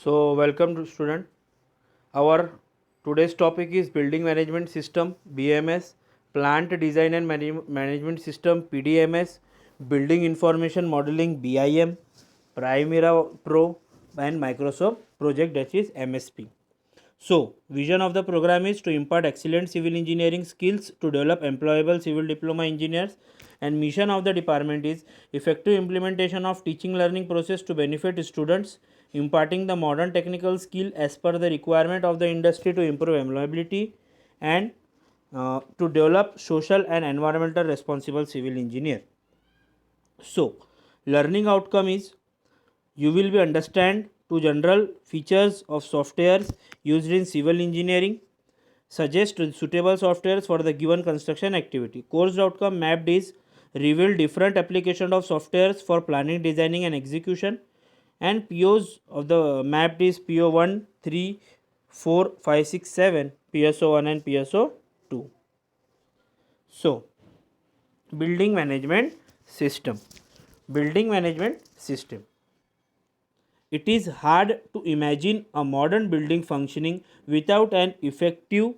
So welcome to student. Our today's topic is Building Management System (BMS), Plant Design and Management System (PDMS), Building Information Modeling (BIM), Primera Pro, and Microsoft Project, that is MSP. So, vision of the program is to impart excellent civil engineering skills to develop employable civil diploma engineers, and mission of the department is effective implementation of teaching learning process to benefit students, imparting the modern technical skill as per the requirement of the industry to improve employability, and to develop social and environmental responsible civil engineer. So, learning outcome is you will be understand to general features of softwares used in civil engineering, suggest suitable softwares for the given construction activity. Course outcome mapped is reveal different application of softwares for planning, designing and execution, and POs of the mapped is PO 1, 3, 4, 5, 6, 7, PSO 1 and PSO 2. So, building management system. Building management system. It is hard to imagine a modern building functioning without an effective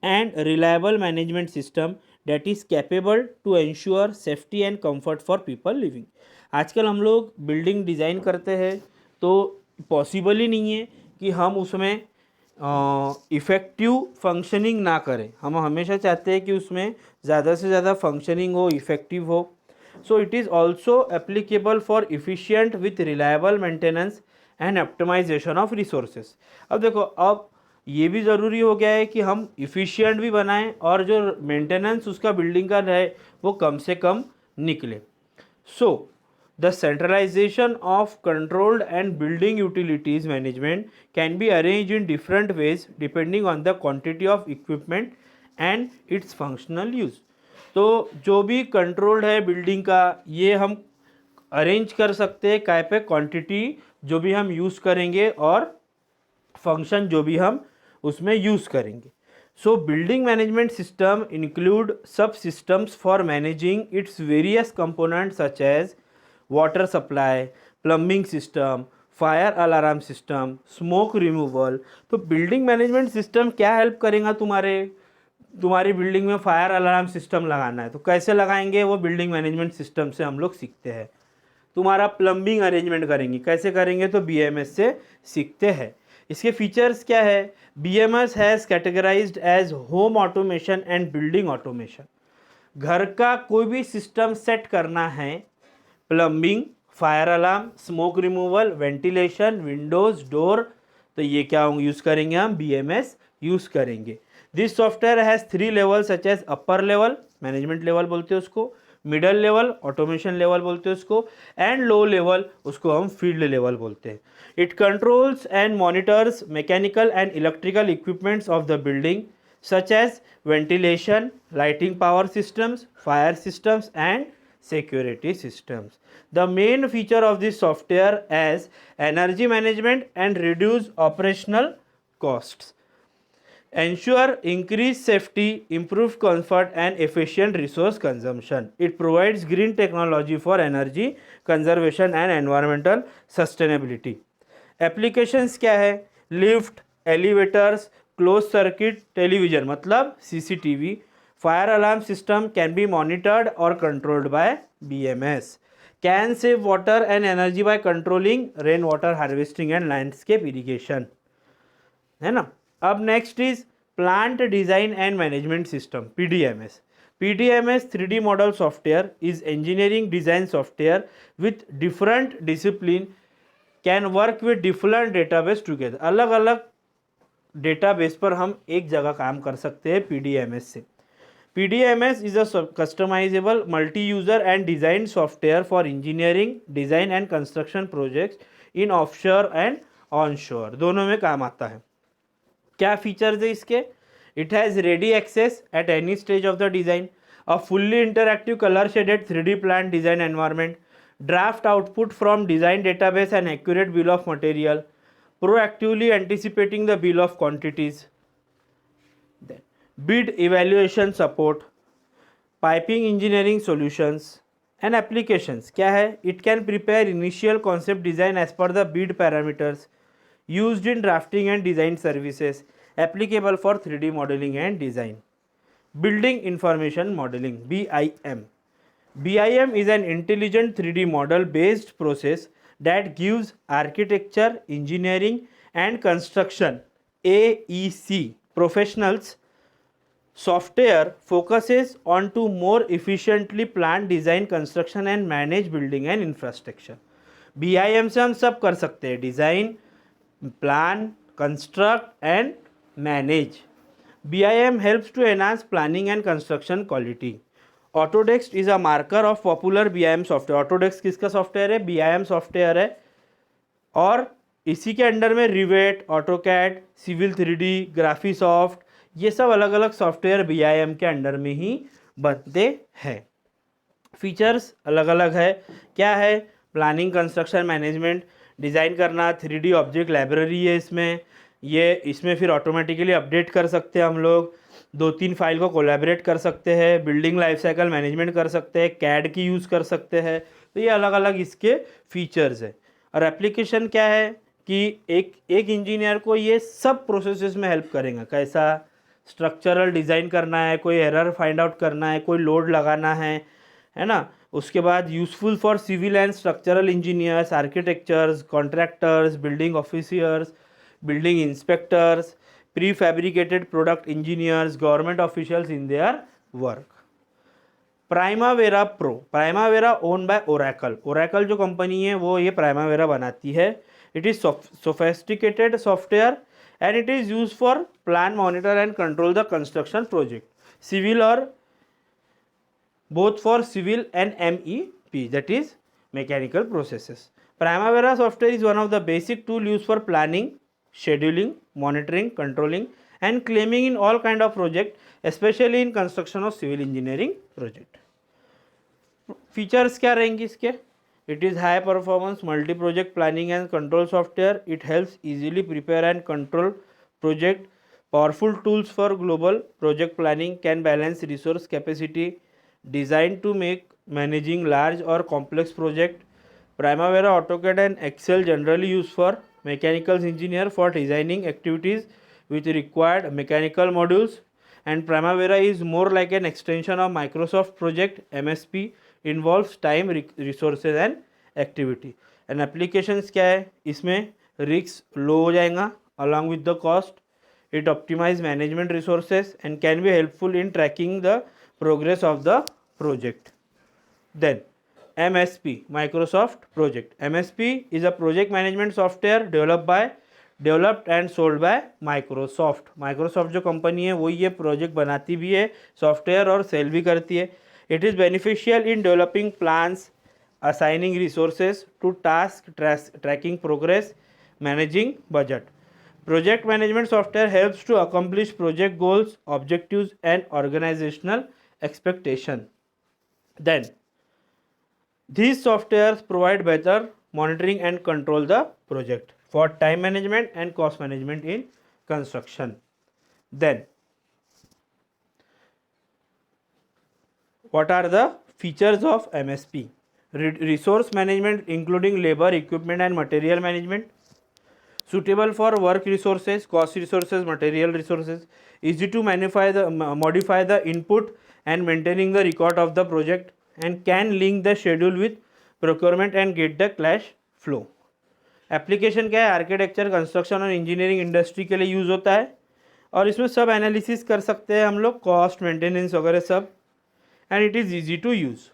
and reliable management system that is capable to ensure safety and comfort for people living. आजकल हम लोग building design करते हैं तो possible ही नहीं है कि हम उसमें इफ़ेक्टिव फंक्शनिंग ना करें. हम हमेशा चाहते हैं कि उसमें ज़्यादा से ज़्यादा फंक्शनिंग हो, इफ़ेक्टिव हो. So it is also applicable for efficient with reliable maintenance and optimization of resources. अब देखो, अब ये भी ज़रूरी हो गया है कि हम इफ़िशियंट भी बनाएं और जो मेंटेनेंस उसका बिल्डिंग का रहे वो कम से कम निकले. So the centralization of controlled and building utilities management can be arranged in different ways depending on the quantity of equipment and its functional use. तो जो भी कंट्रोल्ड है बिल्डिंग का ये हम अरेंज कर सकते हैं काय पे, क्वांटिटी जो भी हम यूज़ करेंगे और फंक्शन जो भी हम उसमें यूज़ करेंगे. So building management system include sub systems for managing its various component such as water supply, plumbing system, fire alarm system, smoke removal. तो बिल्डिंग मैनेजमेंट सिस्टम क्या हेल्प करेगा तुम्हारी बिल्डिंग में फायर अलार्म सिस्टम लगाना है तो कैसे लगाएंगे, वो बिल्डिंग मैनेजमेंट सिस्टम से हम लोग सीखते हैं. तुम्हारा प्लम्बिंग अरेंजमेंट करेंगे, कैसे करेंगे, तो बीएमएस से सीखते हैं. इसके फीचर्स क्या है? BMS has categorised as home automation and building automation. घर का कोई भी सिस्टम सेट करना है, plumbing, fire alarm, smoke removal, ventilation, windows, door, तो ये क्या यूज़ करेंगे, हम बीएमएस यूज़ करेंगे. This software has 3 level such as upper level, management level बोलते हैं उसको, मिडल लेवल, ऑटोमेशन लेवल बोलते हैं उसको, एंड लो लेवल, उसको हम फील्ड लेवल बोलते हैं. It controls and monitors mechanical and electrical equipments of the building such as ventilation, lighting, power systems, fire systems and security systems. The main feature of this software is energy management and reduce operational costs, ensure increased safety, improve comfort and efficient resource consumption. It provides green technology for energy conservation and environmental sustainability. Applications क्या है? Lift, elevators, closed circuit television मतलब CCTV, fire alarm system can be monitored or controlled by BMS, can save water and energy by controlling rainwater harvesting and landscape irrigation, है ना. अब next is plant design and management system PDMS. PDMS 3D model software is engineering design software with different discipline, can work with different database together. अलग अलग database पर हम एक जगह काम कर सकते हैं PDMS से. PDMS is a customizable multi-user and design software for engineering, design and construction projects in offshore and onshore. दोनों में काम आता है. क्या फीचर्स है इसके? It has ready access at any stage of the design, a fully interactive colour shaded 3D plan design environment, draft output from design database and accurate bill of material, proactively anticipating the bill of quantities, then bid evaluation support, piping engineering solutions and applications. क्या है? It can prepare initial concept design as per the bid parameters, used in drafting and design services, applicable for 3D modeling and design. Building Information Modeling, BIM. BIM is an intelligent 3D model based process that gives architecture, engineering and construction AEC professionals software focuses on to more efficiently plan, design, construction and manage building and infrastructure. BIM से हम सब कर सकते हैं, design, plan, construct and manage. BIM helps to enhance planning and construction quality. Autodesk is a marker of popular BIM software. Autodesk किसका software है? BIM software है. और इसी के अंडर में रिवेट, ऑटोकैड, सिविल 3D, ग्राफिसॉफ्ट, ये सब अलग अलग सॉफ्टवेयर BIM के अंडर में ही बनते हैं. फीचर्स अलग अलग है. क्या है? प्लानिंग, कंस्ट्रक्शन, मैनेजमेंट, डिज़ाइन करना, 3D ऑब्जेक्ट लाइब्रेरी है इसमें फिर ऑटोमेटिकली अपडेट कर सकते हैं हम लोग, 2-3 फाइल को कोलैबोरेट कर सकते हैं, बिल्डिंग लाइफ साइकिल मैनेजमेंट कर सकते हैं, कैड की यूज़ कर सकते हैं. तो ये अलग अलग इसके फीचर्स है. और एप्लीकेशन क्या है कि एक इंजीनियर को ये सब प्रोसेसेस में हेल्प करेंगे. कैसा? स्ट्रक्चरल डिज़ाइन करना है, कोई एरर फाइंड आउट करना है, कोई लोड लगाना है ना. उसके बाद useful for civil and structural engineers, architectures, contractors, building officers, building inspectors, prefabricated product engineers, government officials in their work. Primavera pro. Primavera own by Oracle. Oracle जो company है वो ये प्राइमावेरा बनाती है. It is sophisticated software and it is use for plan, monitor and control the construction project, civil और both for civil and MEP, that is mechanical processes. Primavera software is one of the basic tool used for planning, scheduling, monitoring, controlling and claiming in all kind of project, especially in construction of civil engineering project. Features क्या रहेंगे इसके? It is high performance multi project planning and control software. It helps easily prepare and control project. Powerful tools for global project planning, can balance resource capacity, designed to make managing large or complex project. Primavera, AutoCAD and Excel generally used for mechanical engineer for designing activities with required mechanical modules. And Primavera is more like an extension of Microsoft Project. MSP involves time, resources and activity. And applications क्या है? इसमें risk low हो जाएगा along with the cost. It optimize management resources and can be helpful in tracking the progress of the project. Then MSP, Microsoft Project. MSP is a project management software developed and sold by Microsoft. Microsoft जो company है वो ये project बनाती भी है software और cell भी करती है. It is beneficial in developing plans, assigning resources to task, tracking progress, managing budget. Project management software helps to accomplish project goals, objectives and organizational expectation. Then these softwares provide better monitoring and control the project for time management and cost management in construction. Then what are the features of MSP? Resource management including labor, equipment and material management. Suitable for work resources, cost resources, material resources. Easy to modify the input and maintaining the record of the project, and can link the schedule with procurement and get the cash flow. Application क्या है? Architecture, construction और engineering industry के लिए use होता है और इसमें सब एनालिसिस कर सकते हैं हम लोग, कॉस्ट, मेंटेनेंस वगैरह सब. And it is easy to use.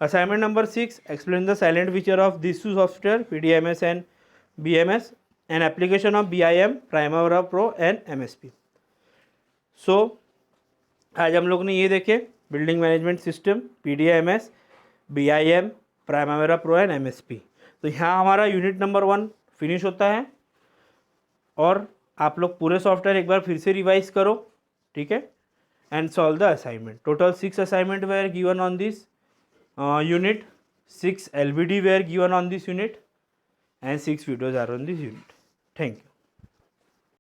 Assignment number 6, explain the silent feature of this two software, PDMS and BMS, and application of BIM, Primavera pro and MSP. So आज हम लोग ने ये देखे building management system, PDMS, BIM, Primavera pro and MSP. तो यहाँ हमारा unit number 1 finish होता है और आप लोग पूरे सॉफ्टवेयर एक बार फिर से रिवाइज करो, ठीक है, and solve the assignment. Total 6 assignment were given on this unit, 6 LVD were given on this unit and 6 videos are on this unit. Thank you.